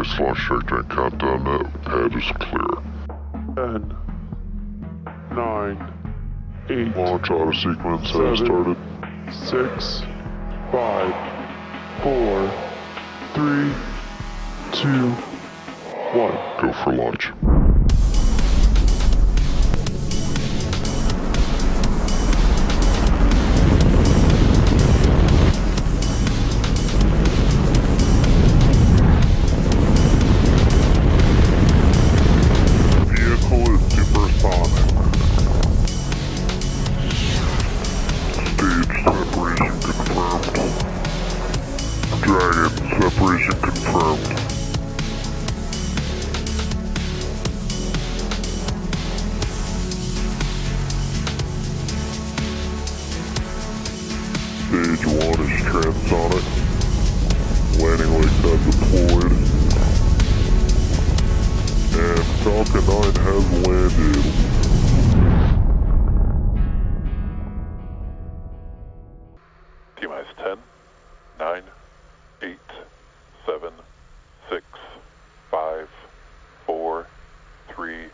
Space launch checkdown countdown. That pad is clear. 10, 9, 8, Launch auto sequence has 7, started. 6, 5, 4, 3, 2, 1. Go for launch. Vehicle is supersonic. Stage separation confirmed. Dragon separation confirmed. Stage 1 is transonic. Landing legs have deployed. And Falcon 9 has landed. T-minus 10, 9, 8, 7, 6, 5, 4, 3,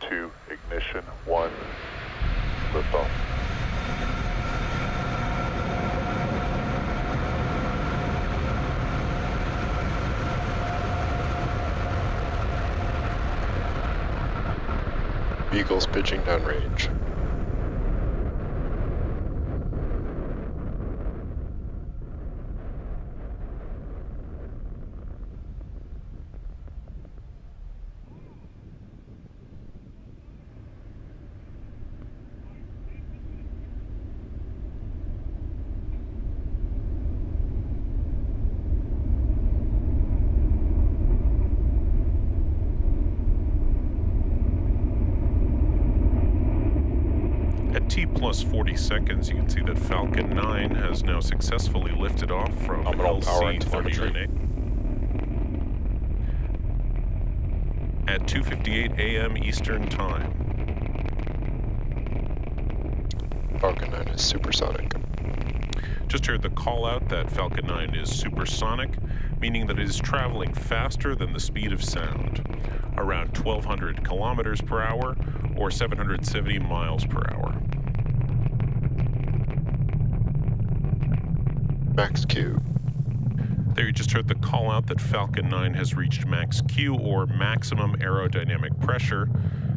2, ignition, 1, liftoff. Vehicles pitching downrange. At T plus 40 seconds, you can see that Falcon 9 has now successfully lifted off from Nominal power and telemetry. LC-39A at 2:58 a.m. Eastern Time. Falcon 9 is supersonic. Just heard the call out that Falcon 9 is supersonic, meaning that it is traveling faster than the speed of sound, around 1,200 kilometers per hour or 770 miles per hour. Max Q. There you just heard the call out that Falcon 9 has reached max Q, or maximum aerodynamic pressure.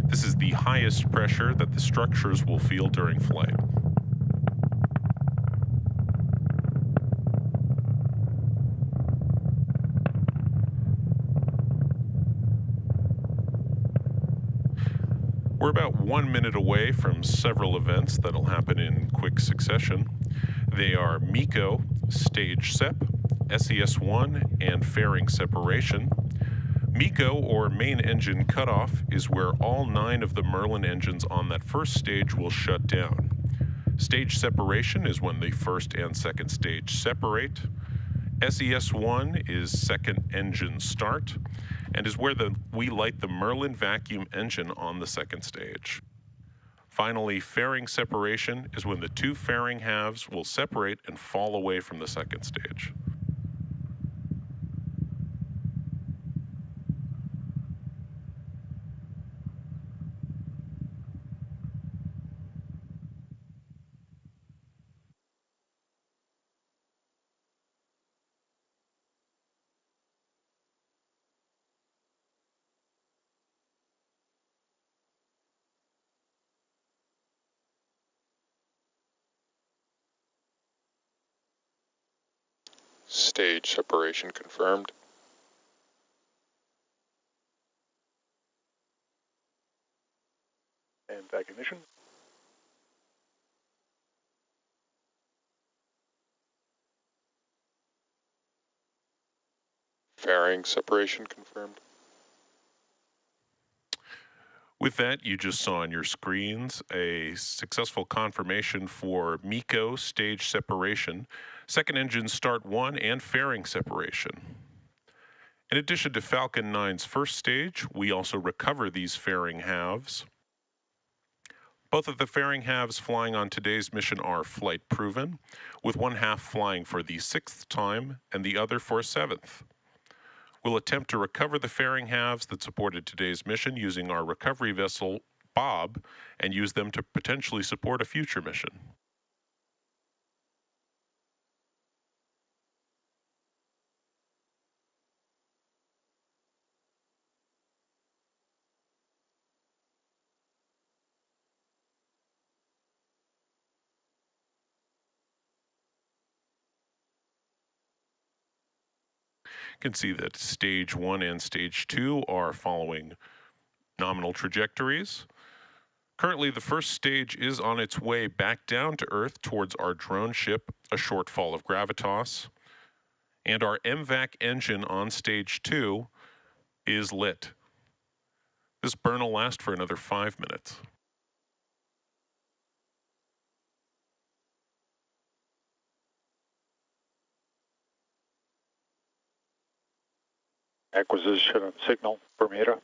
This is the highest pressure that the structures will feel during flight. We're about 1 minute away from several events that'll happen in quick succession. They are MECO, stage SEP, SES-1, and fairing separation. MECO, or main engine cutoff, is where all 9 of the Merlin engines on that first stage will shut down. Stage separation is when the first and second stage separate. SES-1 is second engine start, and is where we light the Merlin vacuum engine on the second stage. Finally, fairing separation is when the 2 fairing halves will separate and fall away from the second stage. Stage separation confirmed. And back ignition. Fairing separation confirmed. With that, you just saw on your screens a successful confirmation for MECO stage separation, second engine start 1, and fairing separation. In addition to Falcon 9's first stage, we also recover these fairing halves. Both of the fairing halves flying on today's mission are flight proven, with one half flying for the 6th time and the other for a 7th. We'll attempt to recover the fairing halves that supported today's mission using our recovery vessel, Bob, and use them to potentially support a future mission. You can see that stage 1 and stage 2 are following nominal trajectories. Currently, the first stage is on its way back down to Earth towards our drone ship, a short fall of gravitas. And our MVAC engine on stage 2 is lit. This burn will last for another 5 minutes. Acquisition and signal, Bermuda.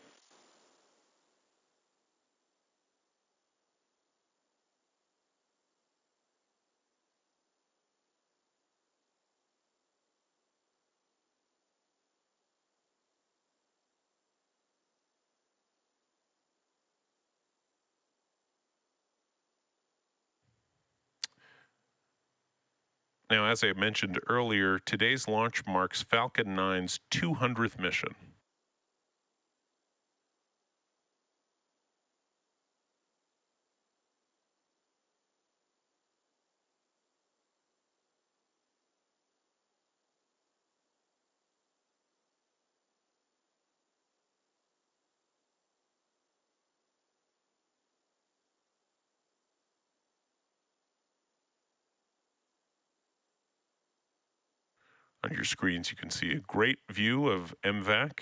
Now, as I mentioned earlier, today's launch marks Falcon 9's 200th mission. On your screens, you can see a great view of MVAC.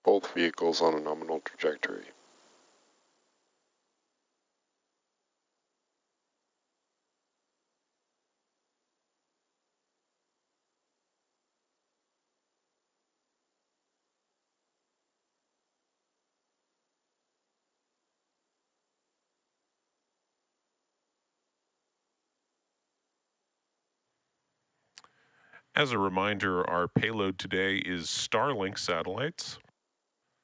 Both vehicles on a nominal trajectory. As a reminder, our payload today is Starlink satellites.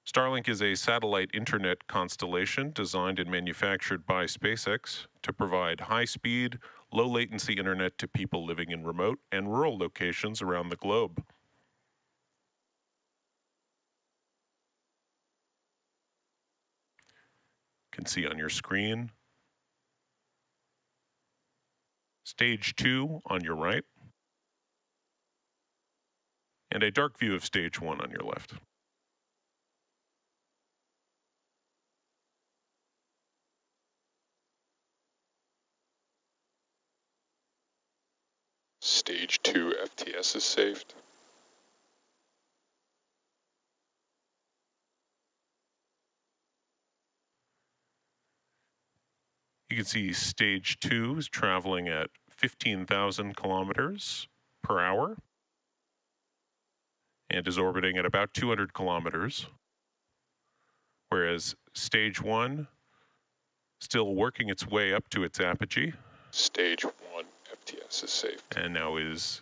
Starlink is a satellite internet constellation designed and manufactured by Spacex to provide high-speed, low-latency internet to people living in remote and rural locations around the globe. You can see on your screen Stage 2 on your right, and a dark view of Stage 1 on your left. Stage 2 FTS is saved. You can see Stage 2 is traveling at 15,000 kilometers per hour and is orbiting at about 200 kilometers, whereas Stage 1 still working its way up to its apogee. Stage 1 FTS is saved. And now is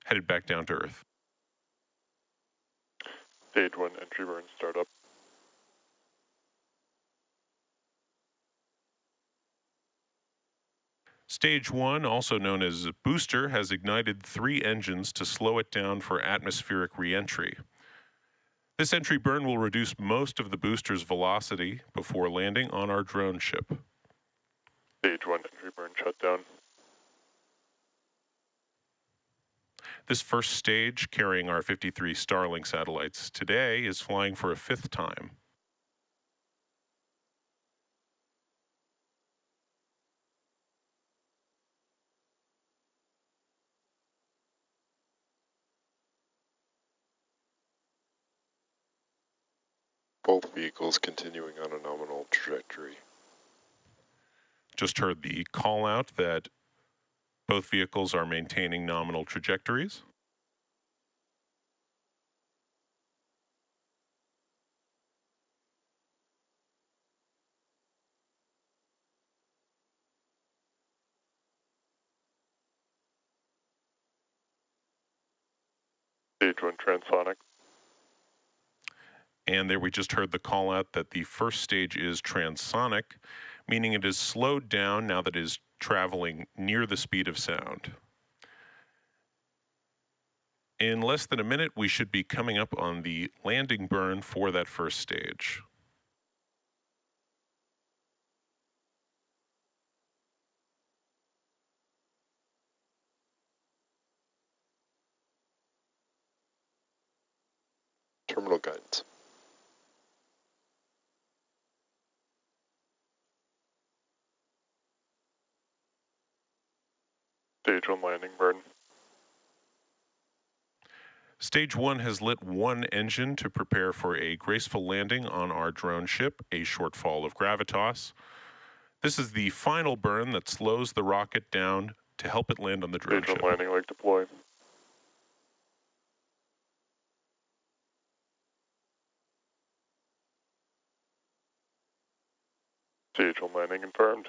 headed back down to Earth. Stage 1 entry burn startup. Stage 1, also known as booster, has ignited 3 engines to slow it down for atmospheric re-entry. This entry burn will reduce most of the booster's velocity before landing on our drone ship. Stage 1 entry burn shutdown. This first stage, carrying our 53 Starlink satellites today, is flying for a 5th time. Both vehicles continuing on a nominal trajectory. Just heard the call out that both vehicles are maintaining nominal trajectories. Stage 1 transonic. And there we just heard the call out that the first stage is transonic, meaning it is slowed down now that it is traveling near the speed of sound. In less than a minute, we should be coming up on the landing burn for that first stage. Terminal guidance. Stage 1 landing burn. Stage 1 has lit one engine to prepare for a graceful landing on our drone ship, a short fall of gravitas. This is the final burn that slows the rocket down to help it land on the drone Stage 1 ship. landing leg deploy. Stage 1 landing confirmed.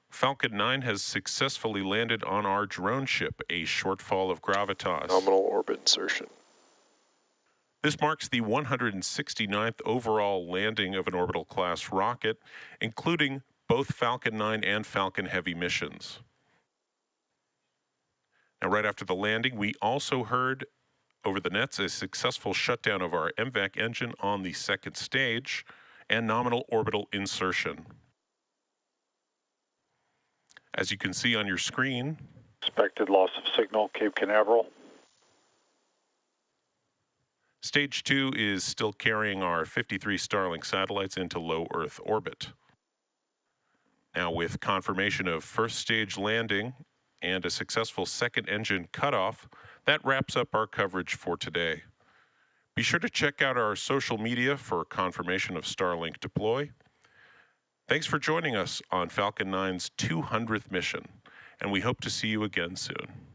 Falcon 9 has successfully landed on our drone ship, a short fall of gravitas. Nominal orbit insertion. This marks the 169th overall landing of an orbital class rocket, including both Falcon 9 and Falcon Heavy missions. Now, right after the landing, we also heard over the nets a successful shutdown of our MVAC engine on the second stage and nominal orbital insertion. As you can see on your screen, Expected loss of signal, Cape Canaveral. Stage 2 is still carrying our 53 Starlink satellites into low Earth orbit. Now, with confirmation of first stage landing and a successful second engine cutoff, that wraps up our coverage for today. Be sure to check out our social media for confirmation of Starlink deploy. Thanks for joining us on Falcon 9's 200th mission, and we hope to see you again soon.